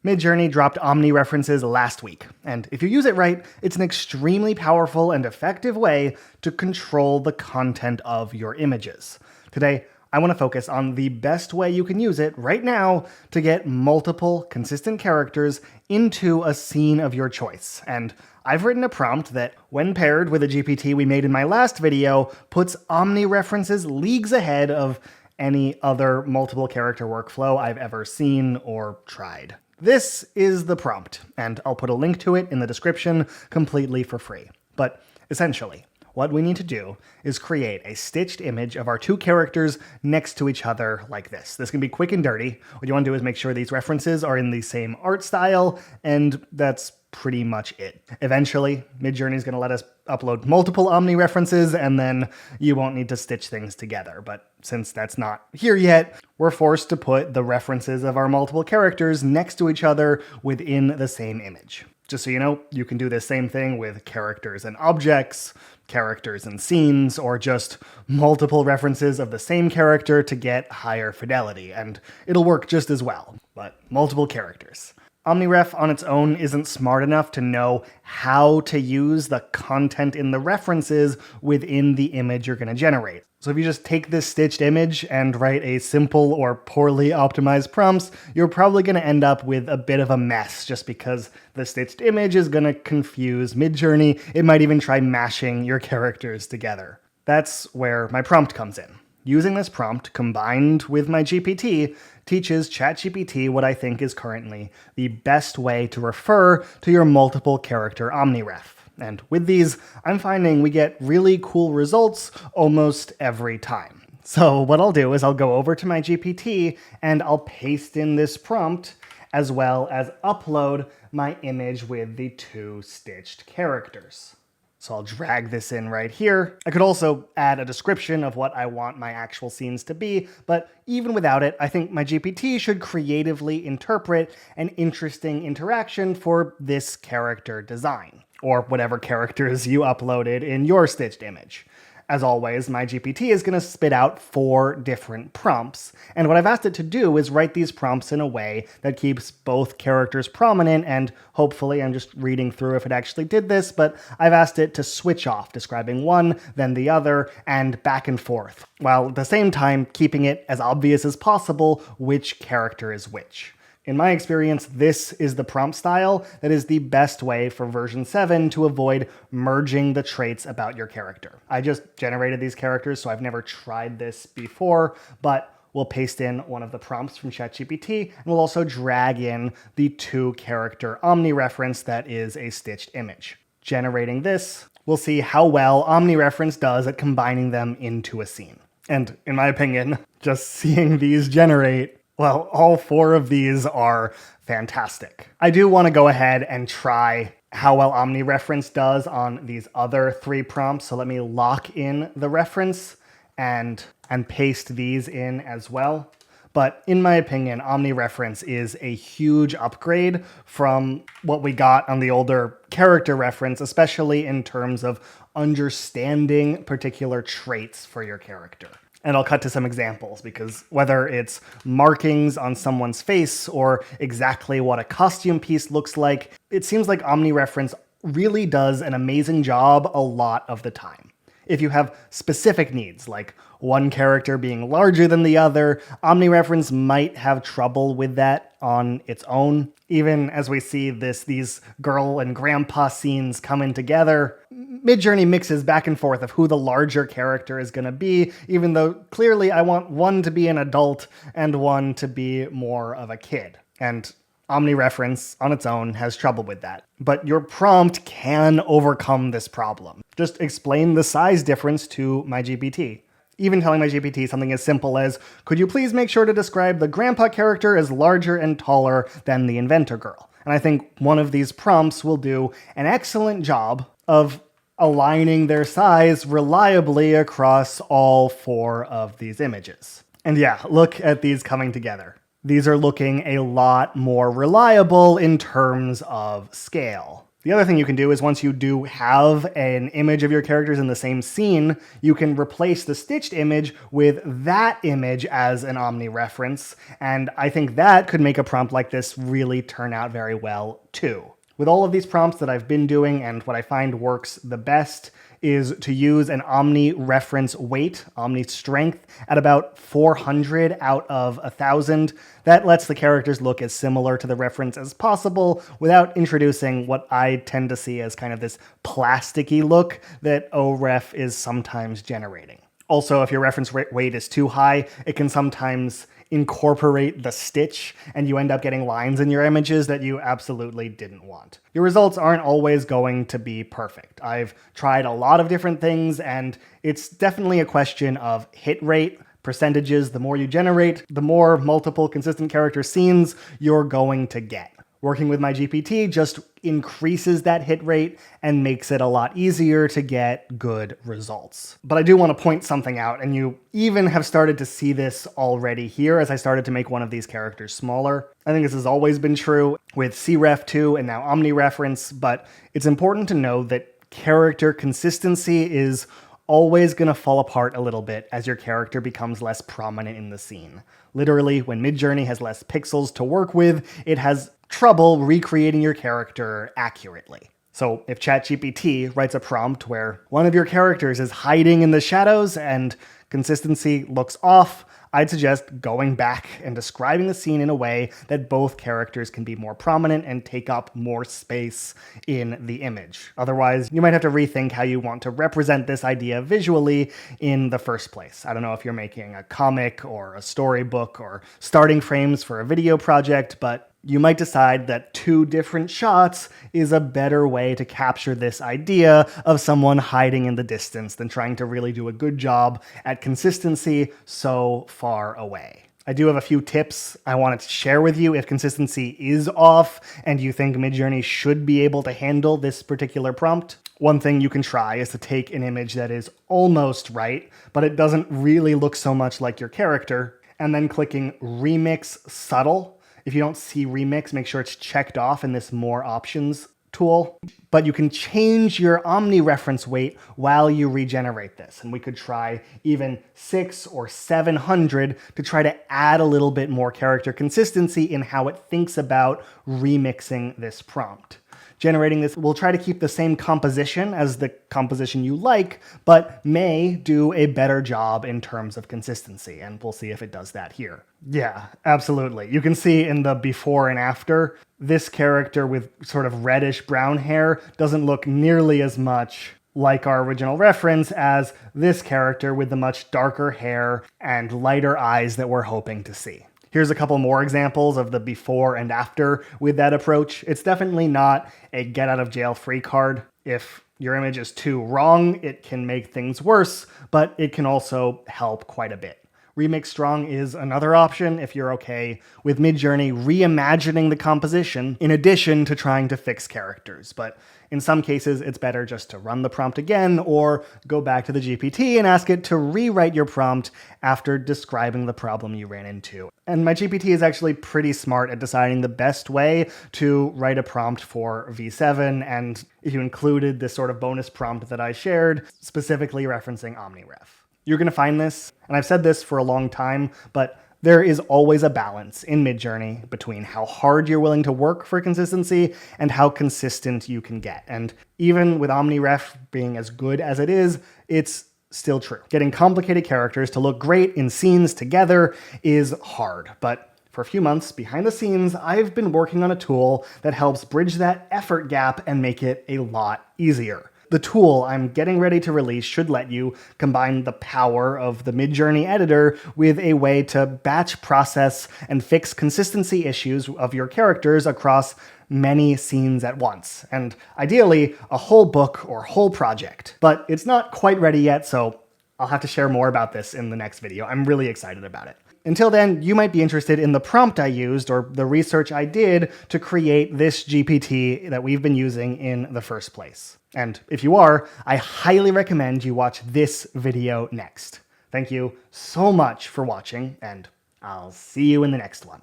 Midjourney dropped Omni references last week, and if you use it right, it's an extremely powerful and effective way to control the content of your images. Today, I want to focus on the best way you can use it right now to get multiple consistent characters into a scene of your choice. And I've written a prompt that, when paired with a GPT we made in my last video, puts Omni references leagues ahead of any other multiple character workflow I've ever seen or tried. This is the prompt, and I'll put a link to it in the description completely for free. But essentially, what we need to do is create a stitched image of our two characters next to each other like this. This can be quick and dirty. What you want to do is make sure these references are in the same art style, and that's pretty much it. Eventually, Midjourney is going to let us upload multiple Omni references, and then you won't need to stitch things together. But since that's not here yet, we're forced to put the references of our multiple characters next to each other within the same image. Just so you know, you can do the same thing with characters and objects, characters and scenes, or just multiple references of the same character to get higher fidelity, and it'll work just as well, but multiple characters. OmniRef on its own isn't smart enough to know how to use the content in the references within the image you're going to generate. So if you just take this stitched image and write a simple or poorly optimized prompts, you're probably going to end up with a bit of a mess just because the stitched image is going to confuse Midjourney. It might even try mashing your characters together. That's where my prompt comes in. Using this prompt combined with my GPT teaches ChatGPT what I think is currently the best way to refer to your multiple character OmniRef. And with these, I'm finding we get really cool results almost every time. So what I'll do is I'll go over to my GPT and I'll paste in this prompt as well as upload my image with the two stitched characters. So I'll drag this in right here. I could also add a description of what I want my actual scenes to be, but even without it, I think my GPT should creatively interpret an interesting interaction for this character design, or whatever characters you uploaded in your stitched image. As always, my GPT is going to spit out 4 different prompts, and what I've asked it to do is write these prompts in a way that keeps both characters prominent, and hopefully, I'm just reading through if it actually did this, but I've asked it to switch off, describing one, then the other, and back and forth, while at the same time keeping it as obvious as possible which character is which. In my experience, this is the prompt style that is the best way for version 7 to avoid merging the traits about your character. I just generated these characters, so I've never tried this before, but we'll paste in one of the prompts from ChatGPT, and we'll also drag in the 2-character Omni reference that is a stitched image. Generating this, we'll see how well Omni reference does at combining them into a scene. And in my opinion, just seeing these generate, well, all 4 of these are fantastic. I do want to go ahead and try how well Omni reference does on these other 3 prompts. So let me lock in the reference and paste these in as well. But in my opinion, Omni reference is a huge upgrade from what we got on the older character reference, especially in terms of understanding particular traits for your character. And I'll cut to some examples, because whether it's markings on someone's face or exactly what a costume piece looks like, it seems like Omni reference really does an amazing job a lot of the time. If you have specific needs, like one character being larger than the other, Omni reference might have trouble with that on its own. Even as we see these girl and grandpa scenes coming together, Midjourney mixes back and forth of who the larger character is going to be, even though clearly I want one to be an adult and one to be more of a kid. And Omni reference on its own has trouble with that. But your prompt can overcome this problem. Just explain the size difference to my GPT. Even telling my GPT something as simple as, could you please make sure to describe the grandpa character as larger and taller than the inventor girl? And I think one of these prompts will do an excellent job of aligning their size reliably across all 4 of these images. And yeah, look at these coming together. These are looking a lot more reliable in terms of scale. The other thing you can do is once you do have an image of your characters in the same scene, you can replace the stitched image with that image as an Omni reference, and I think that could make a prompt like this really turn out very well too. With all of these prompts that I've been doing, and what I find works the best is to use an Omni reference weight, Omni strength, at about 400 out of 1,000. That lets the characters look as similar to the reference as possible without introducing what I tend to see as kind of this plasticky look that OREF is sometimes generating. Also, if your reference weight is too high, it can sometimes incorporate the stitch, and you end up getting lines in your images that you absolutely didn't want. Your results aren't always going to be perfect. I've tried a lot of different things, and it's definitely a question of hit rate, percentages. The more you generate, the more multiple consistent character scenes you're going to get. Working with my GPT just increases that hit rate and makes it a lot easier to get good results. But I do want to point something out, and you even have started to see this already here as I started to make one of these characters smaller. I think this has always been true with CREF2 and now Omni reference, but it's important to know that character consistency is always going to fall apart a little bit as your character becomes less prominent in the scene. Literally, when Midjourney has less pixels to work with, it has trouble recreating your character accurately. So if ChatGPT writes a prompt where one of your characters is hiding in the shadows and consistency looks off, I'd suggest going back and describing the scene in a way that both characters can be more prominent and take up more space in the image. Otherwise, you might have to rethink how you want to represent this idea visually in the first place. I don't know if you're making a comic or a storybook or starting frames for a video project, but you might decide that 2 different shots is a better way to capture this idea of someone hiding in the distance than trying to really do a good job at consistency so far away. I do have a few tips I wanted to share with you if consistency is off and you think Midjourney should be able to handle this particular prompt. One thing you can try is to take an image that is almost right, but it doesn't really look so much like your character, and then clicking Remix Subtle. If you don't see Remix, make sure it's checked off in this More Options tool. But you can change your Omni reference weight while you regenerate this. And we could try even 600 or 700 to try to add a little bit more character consistency in how it thinks about remixing this prompt. Generating this will try to keep the same composition as the composition you like, but may do a better job in terms of consistency, and we'll see if it does that here. Yeah, absolutely. You can see in the before and after, this character with sort of reddish brown hair doesn't look nearly as much like our original reference as this character with the much darker hair and lighter eyes that we're hoping to see. Here's a couple more examples of the before and after with that approach. It's definitely not a get out of jail free card. If your image is too wrong, it can make things worse, but it can also help quite a bit. Remix Strong is another option if you're okay with Midjourney reimagining the composition in addition to trying to fix characters. But in some cases, it's better just to run the prompt again or go back to the GPT and ask it to rewrite your prompt after describing the problem you ran into. And my GPT is actually pretty smart at deciding the best way to write a prompt for V7, and if you included this sort of bonus prompt that I shared, specifically referencing OmniRef. You're going to find this, and I've said this for a long time, but there is always a balance in Midjourney between how hard you're willing to work for consistency and how consistent you can get. And even with OmniRef being as good as it is, it's still true. Getting complicated characters to look great in scenes together is hard, but for a few months behind the scenes, I've been working on a tool that helps bridge that effort gap and make it a lot easier. The tool I'm getting ready to release should let you combine the power of the Midjourney editor with a way to batch process and fix consistency issues of your characters across many scenes at once, and ideally a whole book or whole project. But it's not quite ready yet, so I'll have to share more about this in the next video. I'm really excited about it. Until then, you might be interested in the prompt I used or the research I did to create this GPT that we've been using in the first place. And if you are, I highly recommend you watch this video next. Thank you so much for watching, and I'll see you in the next one.